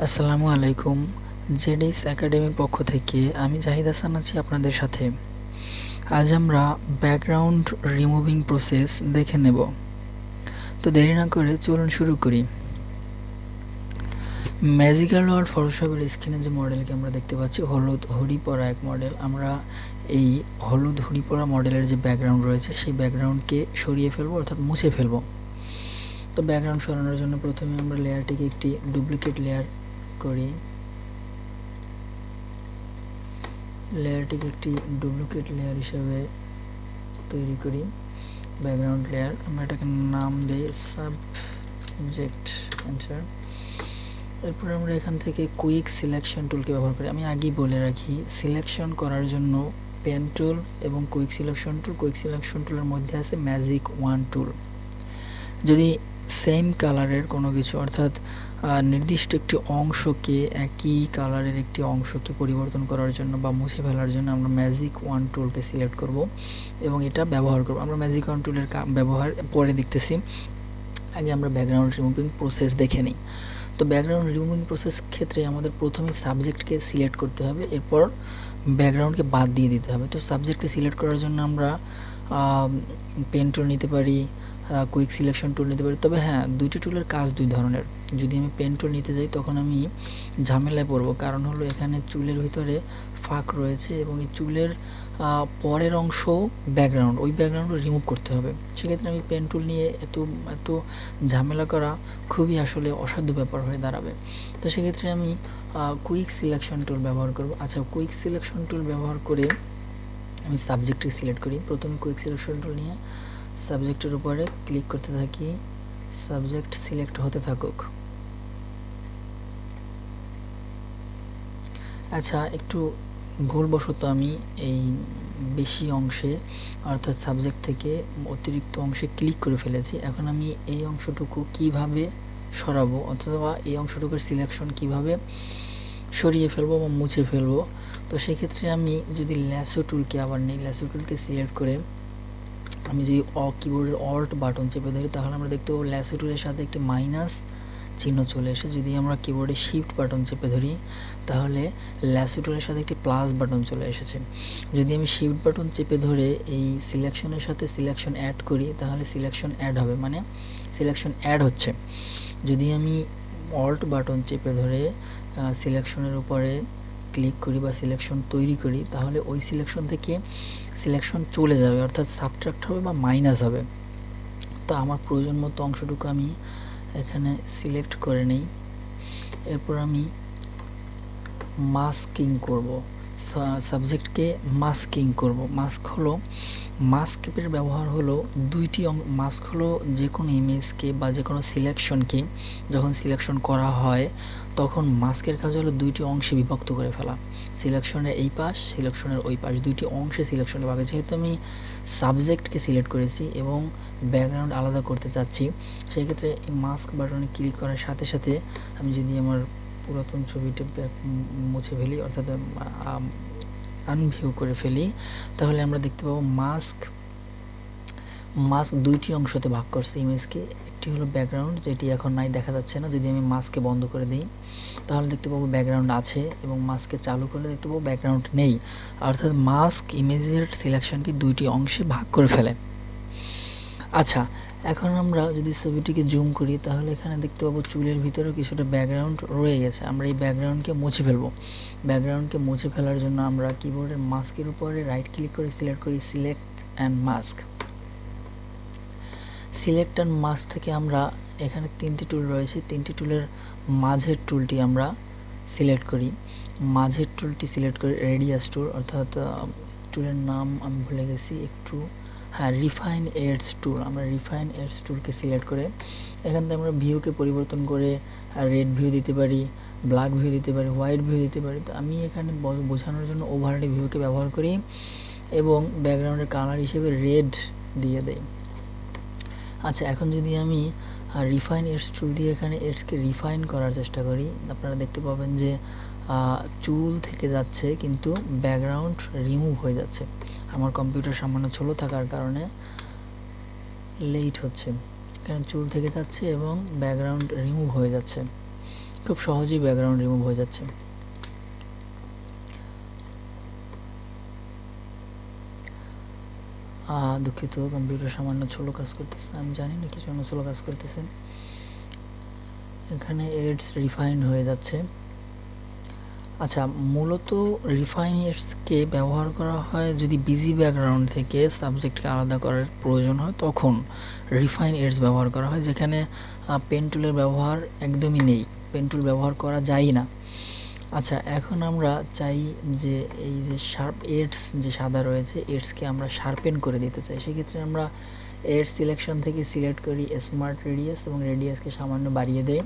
আসসালামু আলাইকুম। জেডিস একাডেমির পক্ষ থেকে আমি জাহিদ হাসান আছি আপনাদের সাথে। আজ আমরা ব্যাকগ্রাউন্ড রিমুভিং প্রসেস দেখে নেব। তো দেরি না করে চলুন শুরু করি। ম্যাজিক্যাল ওয়ার্ল্ড ফটোশপের স্ক্রিনে যে মডেলকে আমরা দেখতে পাচ্ছি, হলুদ হুডি পরা এক মডেল। আমরা এই হলুদ হুডি পরা মডেলের যে ব্যাকগ্রাউন্ড রয়েছে সেই ব্যাকগ্রাউন্ডকে সরিয়ে ফেলবো, অর্থাৎ মুছে ফেলবো। তো ব্যাকগ্রাউন্ড সরানোর জন্য প্রথমে আমরা লেয়ারটিকে একটি ডুপ্লিকেট লেয়ার করি। লেয়ারটিকে একটি ডুপ্লিকেট লেয়ার হিসেবে তৈরি করি। ব্যাকগ্রাউন্ড লেয়ার, আমরা এটাকে নাম দিই সাবজেক্ট এন্টার। এরপর আমরা এখান থেকে কুইক সিলেকশন টুলকে ব্যবহার করি। আমি আগেই বলে রাখি, সিলেকশন করার জন্য পেন টুল এবং কুইক সিলেকশন টুলের মধ্যে আছে ম্যাজিক ওয়ান টুল। যদি সেম কালারের কোনো কিছু, অর্থাৎ নির্দিষ্ট একটি অংশকে, একই কালারের একটি অংশকে পরিবর্তন করার জন্য বা মুছে ফেলার জন্য আমরা ম্যাজিক ওয়ান টুলকে সিলেক্ট করব এবং এটা ব্যবহার করব। আমরা ম্যাজিক ওয়ান টুলের ব্যবহার পরে দেখতেছি, আগে আমরা ব্যাকগ্রাউন্ড রিমুভিং প্রসেস দেখে নিই। তো ব্যাকগ্রাউন্ড রিমুভিং প্রসেস ক্ষেত্রে আমাদের প্রথমে সাবজেক্টকে সিলেক্ট করতে হবে, এরপর ব্যাকগ্রাউন্ডকে বাদ দিয়ে দিতে হবে। তো সাবজেক্টকে সিলেক্ট করার জন্য আমরা পেন টুল নিতে পারি, কুইক সিলেকশন টুল নিতে পারি। তবে হ্যাঁ, দুইটি টুলের কাজ দুই ধরনের। যদি আমি পেন টুল নিতে যাই তখন আমি ঝামেলায় পড়বো, কারণ হলো এখানে চুলের ভিতরে ফাঁক রয়েছে এবং এই চুলের পরের অংশ ব্যাকগ্রাউন্ড, ওই ব্যাকগ্রাউন্ড রিমুভ করতে হবে। সেক্ষেত্রে আমি পেন টুল নিয়ে এত এত ঝামেলা করা খুবই আসলে অসাধ্য ব্যাপার হয়ে দাঁড়াবে। তো সেক্ষেত্রে আমি কুইক সিলেকশন টুল ব্যবহার করব। আচ্ছা, কুইক সিলেকশন টুল ব্যবহার করে আমি সাবজেক্টকে সিলেক্ট করি। প্রথমে কুইক সিলেকশন টুল নিয়ে সাবজেক্টের উপরে ক্লিক করতে থাকি, সাবজেক্ট সিলেক্ট হতে থাকুক। আচ্ছা, একটু ভুলবশত আমি এই বেশি অংশে, অর্থাৎ সাবজেক্ট থেকে অতিরিক্ত অংশে ক্লিক করে ফেলেছি। এখন আমি এই অংশটুকু কিভাবে সরাবো, অথবা এই অংশটুকুর সিলেকশন কিভাবে সরিয়ে ফেলবো বা মুছে ফেলবো। তো সেক্ষেত্রে আমি যদি ল্যাসো টুলকে আবার নিই, ল্যাসো টুলকে সিলেক্ট করে আমি যদি কিবোর্ডের অল্ট বাটন চেপে ধরি, তাহলে আমরা দেখতে পাবো ল্যাসো টুলের সাথে একটি মাইনাস চিহ্ন চলে এসে। যদি আমরা কিবোর্ডে শিফট বাটন চেপে ধরি, তাহলে ল্যাসো টুলের সাথে একটি প্লাস বাটন চলে এসেছে। যদি আমি শিফট বাটন চেপে ধরে এই সিলেকশনের সাথে সিলেকশন অ্যাড করি, তাহলে সিলেকশন অ্যাড হবে, মানে সিলেকশন অ্যাড হচ্ছে। যদি আমি অল্ট বাটন চেপে ধরে সিলেকশনের উপরে ক্লিক করি বা সিলেকশন তৈরি করি, তাহলে ওই সিলেকশন থেকে সিলেকশন চলে যাবে, অর্থাৎ সাবট্রাক্ট হবে বা মাইনাস হবে। তো আমার প্রয়োজন মতো অংশটুকু আমি এখানে সিলেক্ট করে নিই। এরপর আমি মাস্কিং করব, সাবজেক্টকে মাস্কিং করব। মাস্ক হলো, মাস্কের ব্যবহার হলো দুইটি। মাস্ক হলো যে কোনো ইমেজকে বা যে কোনো সিলেকশনকে যখন সিলেকশন করা হয়, তখন মাস্কের কাজ হলো দুইটি অংশে বিভক্ত করে ফেলা। সিলেকশনের এই পাশ, সিলেকশনের ওই পাশ, দুইটি অংশে সিলেকশনের ভাগে। যেহেতু আমি সাবজেক্টকে সিলেক্ট করেছি এবং ব্যাকগ্রাউন্ড আলাদা করতে চাচ্ছি, সেক্ষেত্রে এই মাস্ক বাটনে ক্লিক করার সাথে সাথে আমি যদি আমার পুরাতন ছবিটা মুছে ফেলি, অর্থাৎ আনভিউ করে ফেলি, তাহলে আমরা দেখতে পাবো মাস্ক দুইটি অংশতে ভাগ করছে ইমেজকে। একটি হলো ব্যাকগ্রাউন্ড, যেটি এখন নাই, দেখা যাচ্ছে না। যদি আমি মাস্ককে বন্ধ করে দিই, তাহলে দেখতে পাবো ব্যাকগ্রাউন্ড আছে, এবং মাস্ককে চালু করলে দেখতে পাবো ব্যাকগ্রাউন্ড নেই। অর্থাৎ মাস্ক ইমেজের সিলেকশনকে দুইটি অংশে ভাগ করে ফেলে। আচ্ছা, এখন আমরা যদি ছবিটিকে জুম করি, তাহলে এখানে দেখতে পাবো চুলের ভিতরেও কিছুটা ব্যাকগ্রাউন্ড রয়ে গেছে। আমরা এই ব্যাকগ্রাউন্ডকে মুছে ফেলবো। ব্যাকগ্রাউন্ডকে মুছে ফেলার জন্য আমরা কিবোর্ডের মাস্কের উপরে রাইট ক্লিক করে সিলেক্ট করি select and mask. Select and mask থেকে আমরা এখানে তিনটি টুল রয়েছে, তিনটি টুলের মাঝের টুলটি আমরা সিলেক্ট করি। মাঝের টুলটি সিলেক্ট করি রেডিয়াস টুল, অর্থাৎ টুলের নাম আমি ভুলে গেছি একটু, হ্যাঁ, রিফাইন এডস টুল। আমরা রিফাইন এডস টুলকে সিলেক্ট করে এখান থেকে আমরা ভিউকে পরিবর্তন করে রেড ভিউ দিতে পারি, ব্ল্যাক ভিউ দিতে পারি, হোয়াইট ভিউ দিতে পারি। তো আমি এখানে বোঝানোর জন্য ওভারলে ভিউকে ব্যবহার করি এবং ব্যাকগ্রাউন্ডের কালার হিসেবে রেড দিয়ে দেই। আচ্ছা, এখন যদি আমি রিফাইন এডস টুল দিয়ে এখানে এডসকে রিফাইন করার চেষ্টা করি, আপনারা দেখতে পাবেন যে চুল থেকে যাচ্ছে কিন্তু ব্যাকগ্রাউন্ড রিমুভ হয়ে যাচ্ছে। আমার কম্পিউটার সামান্য স্লো থাকার কারণে লেট হচ্ছে। এখানে চুল থেকে যাচ্ছে এবং ব্যাকগ্রাউন্ড রিমুভ হয়ে যাচ্ছে। খুব সহজেই ব্যাকগ্রাউন্ড রিমুভ হয়ে যাচ্ছে। দুঃখিত, কম্পিউটার সামান্য স্লো কাজ করতেছে, আমি জানি না কি জন্য স্লো কাজ করতেছে। এখানে এডস রিফাইন হয়ে যাচ্ছে। আচ্ছা, মূলত রিফাইন এডসকে ব্যবহার করা হয় যদি বিজি ব্যাকগ্রাউন্ড থেকে সাবজেক্টকে আলাদা করার প্রয়োজন হয়, তখন রিফাইন এডস ব্যবহার করা হয়, যেখানে পেন টুলের ব্যবহার একদমই নেই, পেন টুল ব্যবহার করা যায় না। আচ্ছা, এখন আমরা চাই যে এই যে শার্প এডস যে সাদা রয়েছে, এডসকে আমরা শার্পেন করে দিতে চাই। সেক্ষেত্রে আমরা এড সিলেকশন থেকে সিলেক্ট করি স্মার্ট রেডিয়াস এবং রেডিয়াসকে সামান্য বাড়িয়ে দেই,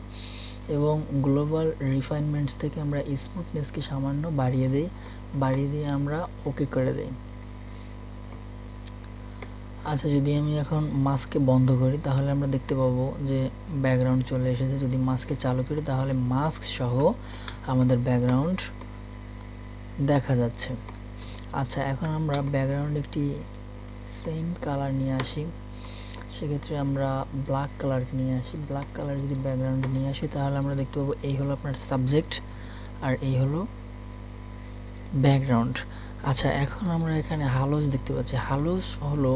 এবং গ্লোবাল রিফাইনমেন্টস থেকে আমরা স্মুথনেসকে সামান্য বাড়িয়ে দিয়ে আমরা ওকে করে দেই। আচ্ছা, যদি আমি এখন মাস্ককে বন্ধ করি তাহলে আমরা দেখতে পাবো যে ব্যাকগ্রাউন্ড চলে এসেছে। যদি মাস্ককে চালু করি তাহলে মাস্ক সহ আমাদের ব্যাকগ্রাউন্ড দেখা যাচ্ছে। আচ্ছা, এখন আমরা ব্যাকগ্রাউন্ড একটি সেম কালার নিয়ে আসি। সেক্ষেত্রে আমরা ব্ল্যাক কালার নিয়ে আসি। ব্ল্যাক কালার যদি ব্যাকগ্রাউন্ডে নিয়ে আসি তাহলে আমরা দেখতে পাবো এই হলো আপনার সাবজেক্ট আর এই হলো ব্যাকগ্রাউন্ড। আচ্ছা, এখন আমরা এখানে হালোজ দেখতে পাচ্ছি। হালোজ হলো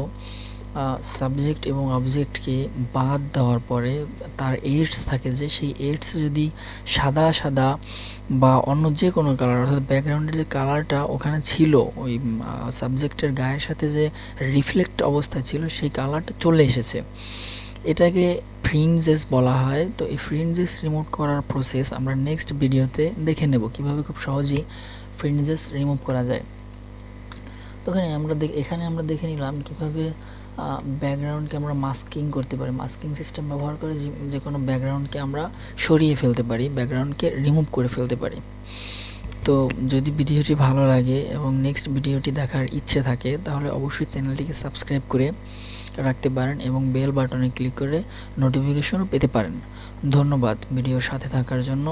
সাবজেক্ট এবং অবজেক্টকে বাদ দেওয়ার পরে তার এডস থাকে, যে সেই এডস যদি সাদা সাদা বা অন্য যে কোনো কালার, অর্থাৎ ব্যাকগ্রাউন্ডের যে কালারটা ওখানে ছিল ওই সাবজেক্টের গায়ের সাথে যে রিফ্লেক্ট অবস্থায় ছিল সেই কালারটা চলে এসেছে, এটাকে ফ্রিঞ্জেস বলা হয়। তো এই ফ্রিঞ্জেস রিমুভ করার প্রসেস আমরা নেক্সট ভিডিওতে দেখে নেব, কিভাবে খুব সহজেই ফ্রিঞ্জেস রিমুভ করা যায়। তো এখানে আমরা দেখে নিলাম কিভাবে ব্যাকগ্রাউন্ডকে আমরা মাস্কিং করতে পারি। মাস্কিং সিস্টেম ব্যবহার করে যে কোনো ব্যাকগ্রাউন্ডকে আমরা সরিয়ে ফেলতে পারি, ব্যাকগ্রাউন্ডকে রিমুভ করে ফেলতে পারি। তো যদি ভিডিওটি ভালো লাগে এবং নেক্সট ভিডিওটি দেখার ইচ্ছে থাকে তাহলে অবশ্যই চ্যানেলটিকে সাবস্ক্রাইব করে রাখতে পারেন এবং বেল বাটনে ক্লিক করে নোটিফিকেশনও পেতে পারেন। ধন্যবাদ ভিডিওর সাথে থাকার জন্য।